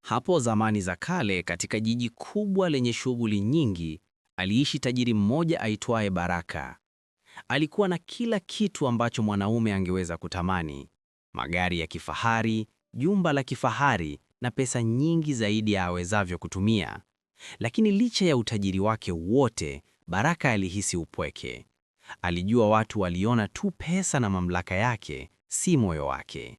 Hapo zamani za kale, katika jiji kubwa lenye shughuli nyingi, aliishi tajiri mmoja aitwaye Baraka. Alikuwa na kila kitu ambacho mwanaume angeweza kutamani: magari ya kifahari, jumba la kifahari na pesa nyingi zaidi ya awezavyo kutumia. Lakini licha ya utajiri wake wote, Baraka alihisi upweke. Alijua watu waliona tu pesa na mamlaka yake, si moyo wake.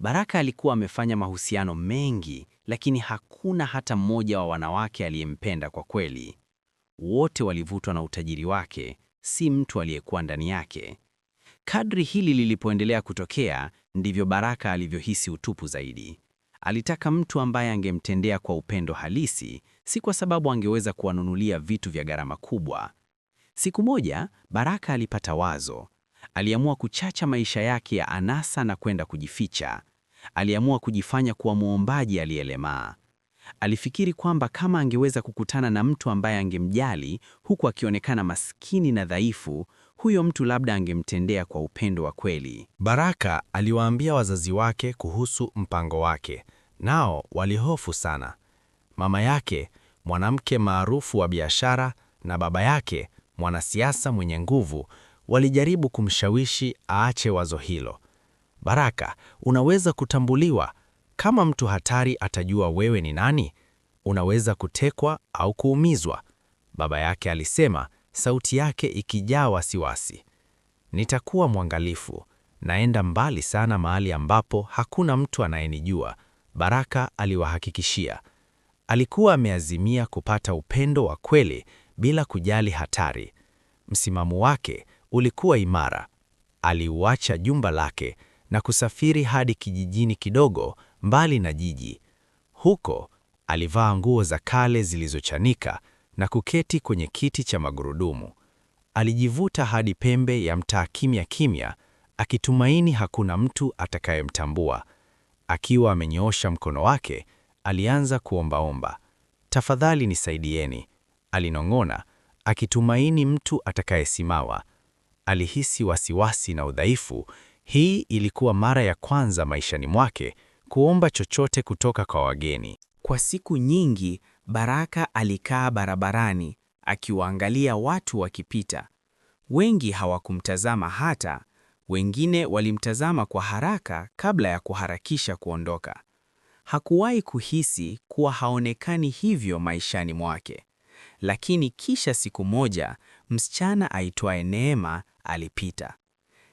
Baraka alikuwa amefanya mahusiano mengi, lakini hakuna hata mmoja wa wanawake aliyempenda kwa kweli. Wote walivutwa na utajiri wake, si mtu aliyekuwa ndani yake. Kadri hili lilipoendelea kutokea, ndivyo Baraka alivyohisi utupu zaidi. Alitaka mtu ambaye angemtendea kwa upendo halisi, si kwa sababu angeweza kuwanunulia vitu vya gharama kubwa. Siku moja, Baraka alipata wazo. Aliamua kuchacha maisha yake ya anasa na kwenda kujificha. Aliamua kujifanya kuwa muombaji aliyelemaa. Alifikiri kwamba kama angeweza kukutana na mtu ambaye angemjali huku akionekana maskini na dhaifu, huyo mtu labda angemtendea kwa upendo wa kweli. Baraka aliwaambia wazazi wake kuhusu mpango wake, nao walihofu sana. Mama yake, mwanamke maarufu wa biashara, na baba yake, mwanasiasa mwenye nguvu, walijaribu kumshawishi aache wazo hilo. Baraka, unaweza kutambuliwa. Kama mtu hatari atajua wewe ni nani, unaweza kutekwa au kuumizwa, baba yake alisema, sauti yake ikijaa wasiwasi. Nitakuwa mwangalifu, naenda mbali sana mahali ambapo hakuna mtu anayenijua, Baraka aliwahakikishia. Alikuwa ameazimia kupata upendo wa kweli bila kujali hatari. Msimamo wake ulikuwa imara. Aliuacha jumba lake na kusafiri hadi kijijini kidogo mbali na jiji. Huko alivaa nguo za kale zilizochanika na kuketi kwenye kiti cha magurudumu. Alijivuta hadi pembe ya mtaa kimya kimya, akitumaini hakuna mtu atakayemtambua. Akiwa amenyoosha mkono wake, alianza kuombaomba. Tafadhali nisaidieni, alinong'ona, akitumaini mtu atakayesimama. Alihisi wasiwasi na udhaifu. Hii ilikuwa mara ya kwanza maishani mwake kuomba chochote kutoka kwa wageni. Kwa siku nyingi, Baraka alikaa barabarani, akiwaangalia watu wakipita. Wengi hawakumtazama hata, wengine walimtazama kwa haraka kabla ya kuharakisha kuondoka. Hakuwahi kuhisi kuwa haonekani hivyo maishani mwake. Lakini kisha siku moja, msichana aitwaye Neema alipita.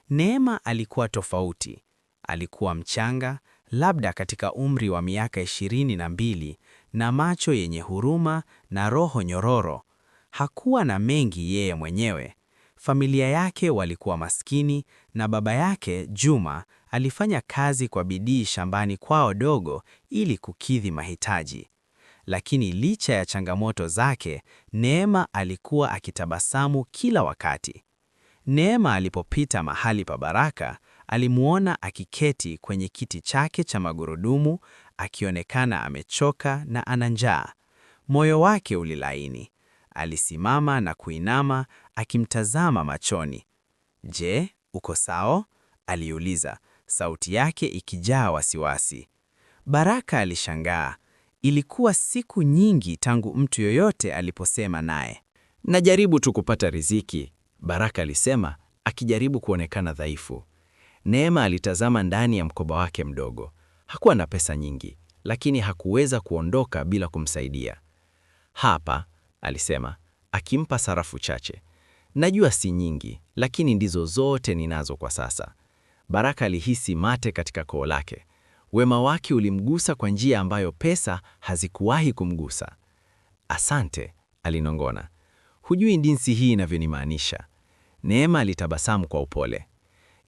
Neema alikuwa tofauti. Alikuwa mchanga, labda katika umri wa miaka 22, na macho yenye huruma na roho nyororo. Hakuwa na mengi yeye mwenyewe. Familia yake walikuwa maskini na baba yake, Juma, alifanya kazi kwa bidii shambani kwao dogo ili kukidhi mahitaji. Lakini licha ya changamoto zake, Neema alikuwa akitabasamu kila wakati. Neema alipopita mahali pa Baraka, alimuona akiketi kwenye kiti chake cha magurudumu, akionekana amechoka na ana njaa. Moyo wake ulilaini. Alisimama na kuinama, akimtazama machoni. "Je, uko sawa?" aliuliza, sauti yake ikijaa wasiwasi. Baraka alishangaa. Ilikuwa siku nyingi tangu mtu yoyote aliposema naye. "Najaribu tu kupata riziki," Baraka alisema, akijaribu kuonekana dhaifu. Neema alitazama ndani ya mkoba wake mdogo. Hakuwa na pesa nyingi, lakini hakuweza kuondoka bila kumsaidia. "Hapa," alisema, akimpa sarafu chache. "Najua si nyingi, lakini ndizo zote ninazo kwa sasa." Baraka alihisi mate katika koo lake. Wema wake ulimgusa kwa njia ambayo pesa hazikuwahi kumgusa. "Asante," alinong'ona. "Hujui jinsi hii inavyonimaanisha." Neema alitabasamu kwa upole.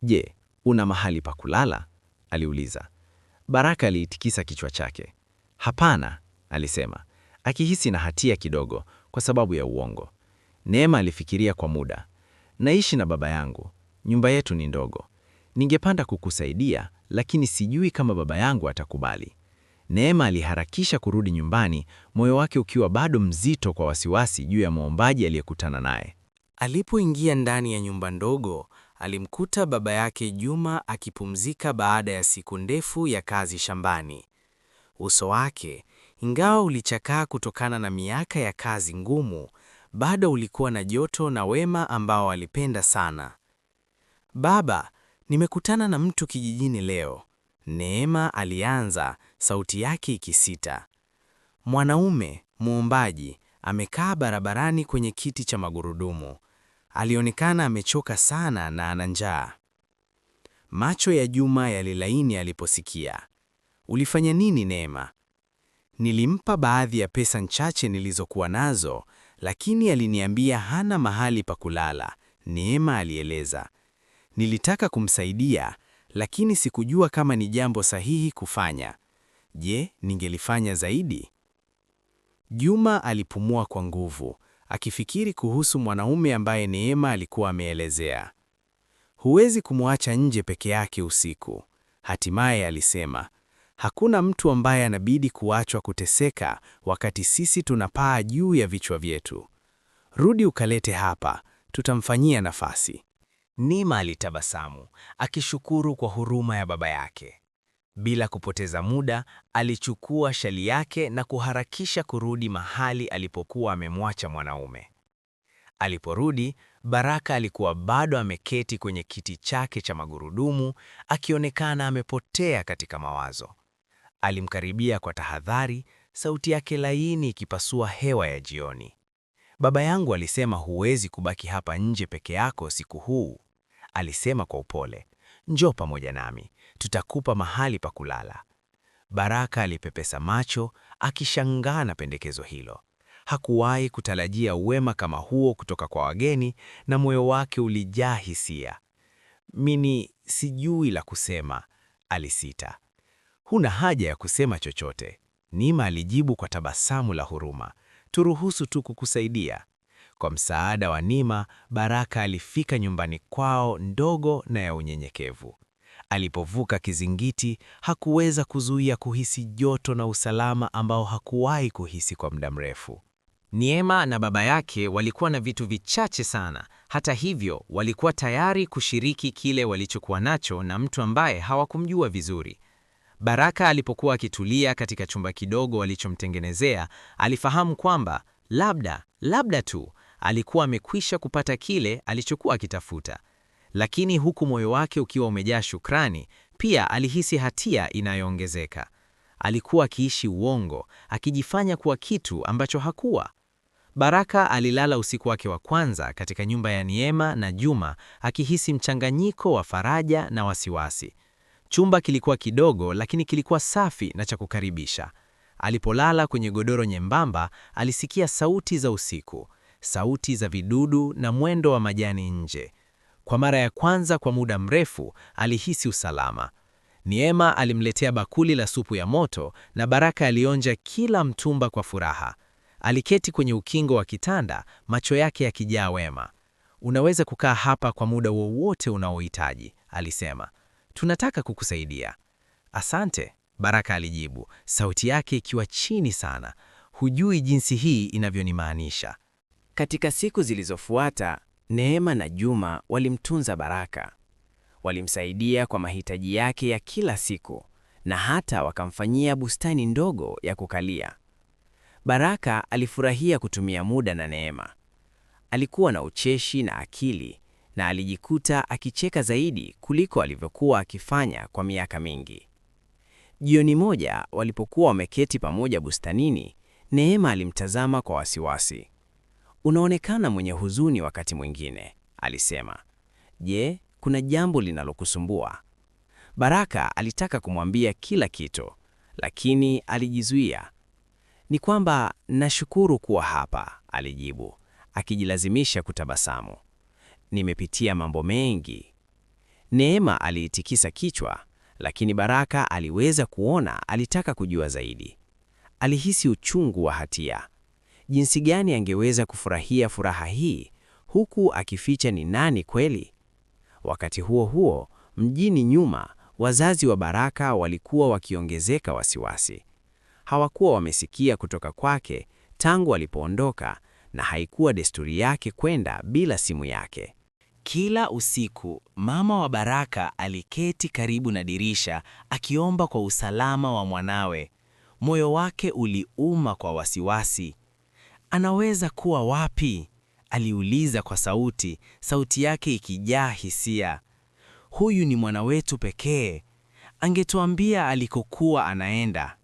"Je, una mahali pa kulala?" aliuliza. Baraka aliitikisa kichwa chake. "Hapana," alisema, akihisi na hatia kidogo kwa sababu ya uongo. Neema alifikiria kwa muda. "Naishi na baba yangu. Nyumba yetu ni ndogo. Ningependa kukusaidia, lakini sijui kama baba yangu atakubali." Neema aliharakisha kurudi nyumbani, moyo wake ukiwa bado mzito kwa wasiwasi juu ya muombaji aliyekutana naye. Alipoingia ndani ya nyumba ndogo, alimkuta baba yake Juma akipumzika baada ya siku ndefu ya kazi shambani. Uso wake, ingawa ulichakaa kutokana na miaka ya kazi ngumu, bado ulikuwa na joto na wema ambao alipenda sana. Baba, nimekutana na mtu kijijini leo, Neema alianza, sauti yake ikisita. Mwanaume, muombaji, amekaa barabarani kwenye kiti cha magurudumu. Alionekana amechoka sana na ana njaa. Macho ya Juma yalilaini aliposikia. Ulifanya nini Neema? Nilimpa baadhi ya pesa chache nilizokuwa nazo, lakini aliniambia hana mahali pa kulala, Neema alieleza. Nilitaka kumsaidia, lakini sikujua kama ni jambo sahihi kufanya. Je, ningelifanya zaidi? Juma alipumua kwa nguvu, akifikiri kuhusu mwanaume ambaye Neema alikuwa ameelezea. Huwezi kumwacha nje peke yake usiku. Hatimaye alisema, hakuna mtu ambaye anabidi kuachwa kuteseka wakati sisi tunapaa juu ya vichwa vyetu. Rudi ukalete hapa, tutamfanyia nafasi. Neema alitabasamu, akishukuru kwa huruma ya baba yake. Bila kupoteza muda, alichukua shali yake na kuharakisha kurudi mahali alipokuwa amemwacha mwanaume. Aliporudi, Baraka alikuwa bado ameketi kwenye kiti chake cha magurudumu, akionekana amepotea katika mawazo. Alimkaribia kwa tahadhari, sauti yake laini ikipasua hewa ya jioni. Baba yangu alisema huwezi kubaki hapa nje peke yako siku huu. Alisema kwa upole, njoo pamoja nami, tutakupa mahali pa kulala. Baraka alipepesa macho, akishangaa na pendekezo hilo. Hakuwahi kutarajia wema kama huo kutoka kwa wageni, na moyo wake ulijaa hisia. Mimi sijui la kusema, alisita. Huna haja ya kusema chochote, Neema alijibu kwa tabasamu la huruma. Turuhusu tu kukusaidia. Kwa msaada wa Neema, Baraka alifika nyumbani kwao ndogo na ya unyenyekevu. Alipovuka kizingiti, hakuweza kuzuia kuhisi joto na usalama ambao hakuwahi kuhisi kwa muda mrefu. Neema na baba yake walikuwa na vitu vichache sana. Hata hivyo, walikuwa tayari kushiriki kile walichokuwa nacho na mtu ambaye hawakumjua vizuri. Baraka alipokuwa akitulia katika chumba kidogo walichomtengenezea, alifahamu kwamba labda tu alikuwa amekwisha kupata kile alichokuwa akitafuta. Lakini huku moyo wake ukiwa umejaa shukrani, pia alihisi hatia inayoongezeka. Alikuwa akiishi uongo, akijifanya kuwa kitu ambacho hakuwa. Baraka alilala usiku wake wa kwanza katika nyumba ya Neema na Juma, akihisi mchanganyiko wa faraja na wasiwasi. Chumba kilikuwa kidogo, lakini kilikuwa safi na cha kukaribisha. Alipolala kwenye godoro nyembamba, alisikia sauti za usiku, sauti za vidudu na mwendo wa majani nje. Kwa mara ya kwanza kwa muda mrefu, alihisi usalama. Neema alimletea bakuli la supu ya moto na Baraka alionja kila mtumba kwa furaha. Aliketi kwenye ukingo wa kitanda, macho yake yakijaa wema. Unaweza kukaa hapa kwa muda wowote unaohitaji, alisema. Tunataka kukusaidia. Asante, Baraka alijibu, sauti yake ikiwa chini sana. Hujui jinsi hii inavyonimaanisha. Katika siku zilizofuata, Neema na Juma walimtunza Baraka. Walimsaidia kwa mahitaji yake ya kila siku na hata wakamfanyia bustani ndogo ya kukalia. Baraka alifurahia kutumia muda na Neema. Alikuwa na ucheshi na akili na alijikuta akicheka zaidi kuliko alivyokuwa akifanya kwa miaka mingi. Jioni moja walipokuwa wameketi pamoja bustanini, Neema alimtazama kwa wasiwasi. Unaonekana mwenye huzuni wakati mwingine, alisema. Je, kuna jambo linalokusumbua? Baraka alitaka kumwambia kila kitu, lakini alijizuia. Ni kwamba nashukuru kuwa hapa, alijibu, akijilazimisha kutabasamu. Nimepitia mambo mengi. Neema aliitikisa kichwa, lakini Baraka aliweza kuona alitaka kujua zaidi. Alihisi uchungu wa hatia. Jinsi gani angeweza kufurahia furaha hii huku akificha ni nani kweli? Wakati huo huo, mjini nyuma, wazazi wa Baraka walikuwa wakiongezeka wasiwasi. Hawakuwa wamesikia kutoka kwake tangu alipoondoka, na haikuwa desturi yake kwenda bila simu yake. Kila usiku, mama wa Baraka aliketi karibu na dirisha akiomba kwa usalama wa mwanawe. Moyo wake uliuma kwa wasiwasi. Anaweza kuwa wapi? Aliuliza kwa sauti yake ikijaa hisia. Huyu ni mwana wetu pekee. Angetuambia alikokuwa anaenda.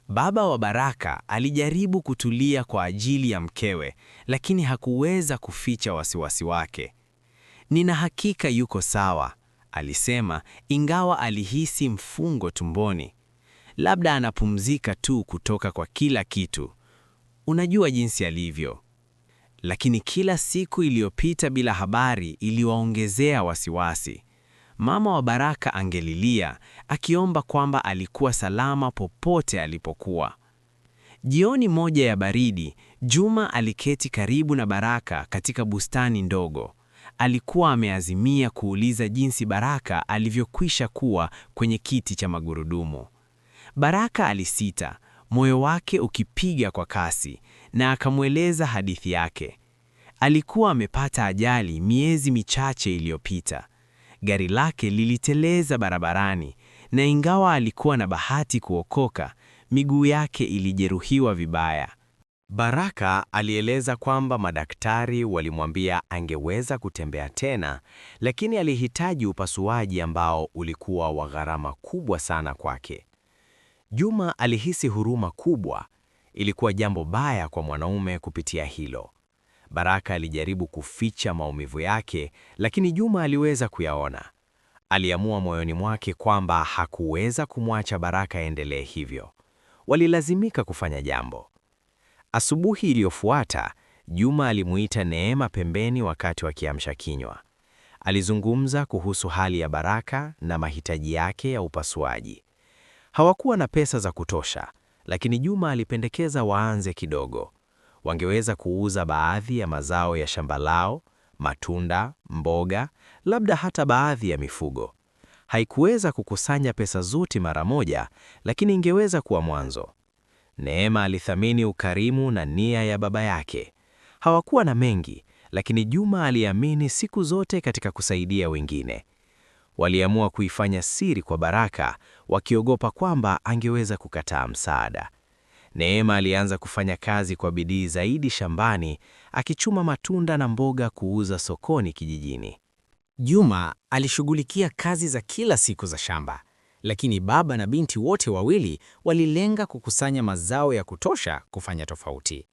Baba wa Baraka alijaribu kutulia kwa ajili ya mkewe, lakini hakuweza kuficha wasiwasi wake. Nina hakika yuko sawa, alisema, ingawa alihisi mfungo tumboni. Labda anapumzika tu kutoka kwa kila kitu. Unajua jinsi alivyo. Lakini kila siku iliyopita bila habari iliwaongezea wasiwasi. Mama wa Baraka angelilia, akiomba kwamba alikuwa salama popote alipokuwa. Jioni moja ya baridi, Juma aliketi karibu na Baraka katika bustani ndogo. Alikuwa ameazimia kuuliza jinsi Baraka alivyokwisha kuwa kwenye kiti cha magurudumu. Baraka alisita, moyo wake ukipiga kwa kasi, na akamweleza hadithi yake. Alikuwa amepata ajali miezi michache iliyopita. Gari lake liliteleza barabarani, na ingawa alikuwa na bahati kuokoka, miguu yake ilijeruhiwa vibaya. Baraka alieleza kwamba madaktari walimwambia angeweza kutembea tena, lakini alihitaji upasuaji ambao ulikuwa wa gharama kubwa sana kwake. Juma alihisi huruma kubwa. Ilikuwa jambo baya kwa mwanaume kupitia hilo. Baraka alijaribu kuficha maumivu yake, lakini Juma aliweza kuyaona. Aliamua moyoni mwake kwamba hakuweza kumwacha Baraka aendelee hivyo. Walilazimika kufanya jambo. Asubuhi iliyofuata, Juma alimuita Neema pembeni wakati wa kiamsha kinywa. Alizungumza kuhusu hali ya Baraka na mahitaji yake ya upasuaji. Hawakuwa na pesa za kutosha, lakini Juma alipendekeza waanze kidogo. Wangeweza kuuza baadhi ya mazao ya shamba lao, matunda, mboga, labda hata baadhi ya mifugo. Haikuweza kukusanya pesa zote mara moja, lakini ingeweza kuwa mwanzo. Neema alithamini ukarimu na nia ya baba yake. Hawakuwa na mengi, lakini Juma aliamini siku zote katika kusaidia wengine. Waliamua kuifanya siri kwa Baraka, wakiogopa kwamba angeweza kukataa msaada. Neema alianza kufanya kazi kwa bidii zaidi shambani, akichuma matunda na mboga kuuza sokoni kijijini. Juma alishughulikia kazi za kila siku za shamba, lakini baba na binti wote wawili walilenga kukusanya mazao ya kutosha kufanya tofauti.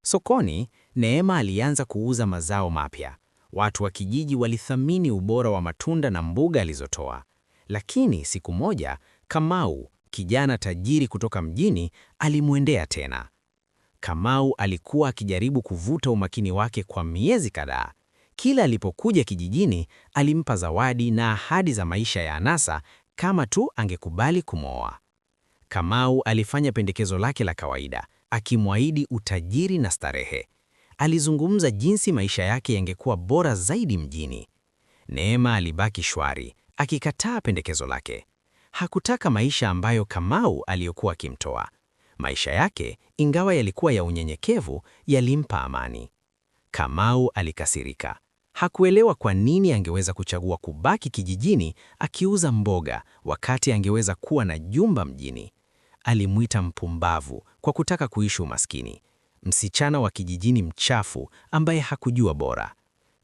Sokoni, Neema alianza kuuza mazao mapya. Watu wa kijiji walithamini ubora wa matunda na mboga alizotoa. Lakini siku moja, Kamau, kijana tajiri kutoka mjini, alimwendea tena. Kamau alikuwa akijaribu kuvuta umakini wake kwa miezi kadhaa. Kila alipokuja kijijini, alimpa zawadi na ahadi za maisha ya anasa kama tu angekubali kumwoa. Kamau alifanya pendekezo lake la kawaida, akimwahidi utajiri na starehe. Alizungumza jinsi maisha yake yangekuwa bora zaidi mjini. Neema alibaki shwari, akikataa pendekezo lake. Hakutaka maisha ambayo Kamau aliyokuwa akimtoa. Maisha yake, ingawa yalikuwa ya unyenyekevu, yalimpa amani. Kamau alikasirika. Hakuelewa kwa nini angeweza kuchagua kubaki kijijini akiuza mboga wakati angeweza kuwa na jumba mjini. Alimuita mpumbavu kwa kutaka kuishi umaskini. Msichana wa kijijini mchafu ambaye hakujua bora.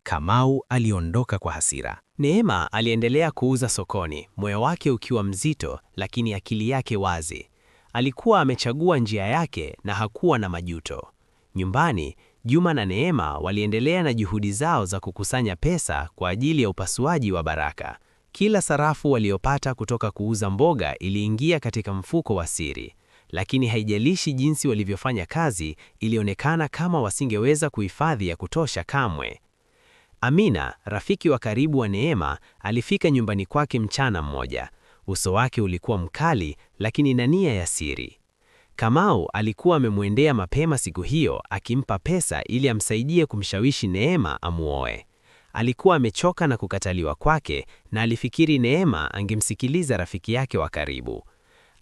Kamau aliondoka kwa hasira. Neema aliendelea kuuza sokoni, moyo wake ukiwa mzito lakini akili yake wazi. Alikuwa amechagua njia yake na hakuwa na majuto. Nyumbani, Juma na Neema waliendelea na juhudi zao za kukusanya pesa kwa ajili ya upasuaji wa Baraka. Kila sarafu waliopata kutoka kuuza mboga iliingia katika mfuko wa siri, lakini haijalishi jinsi walivyofanya kazi, ilionekana kama wasingeweza kuhifadhi ya kutosha kamwe. Amina, rafiki wa karibu wa Neema, alifika nyumbani kwake mchana mmoja. Uso wake ulikuwa mkali, lakini na nia ya siri. Kamau alikuwa amemwendea mapema siku hiyo, akimpa pesa ili amsaidie kumshawishi Neema amuoe. Alikuwa amechoka na kukataliwa kwake, na alifikiri Neema angemsikiliza rafiki yake wa karibu.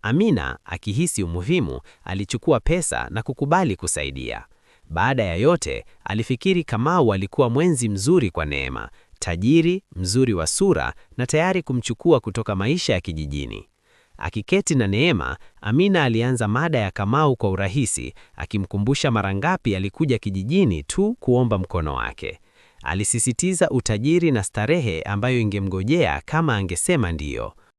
Amina, akihisi umuhimu, alichukua pesa na kukubali kusaidia. Baada ya yote, alifikiri Kamau alikuwa mwenzi mzuri kwa Neema, tajiri, mzuri wa sura na tayari kumchukua kutoka maisha ya kijijini. Akiketi na Neema, Amina alianza mada ya Kamau kwa urahisi, akimkumbusha mara ngapi alikuja kijijini tu kuomba mkono wake. Alisisitiza utajiri na starehe ambayo ingemgojea kama angesema ndiyo.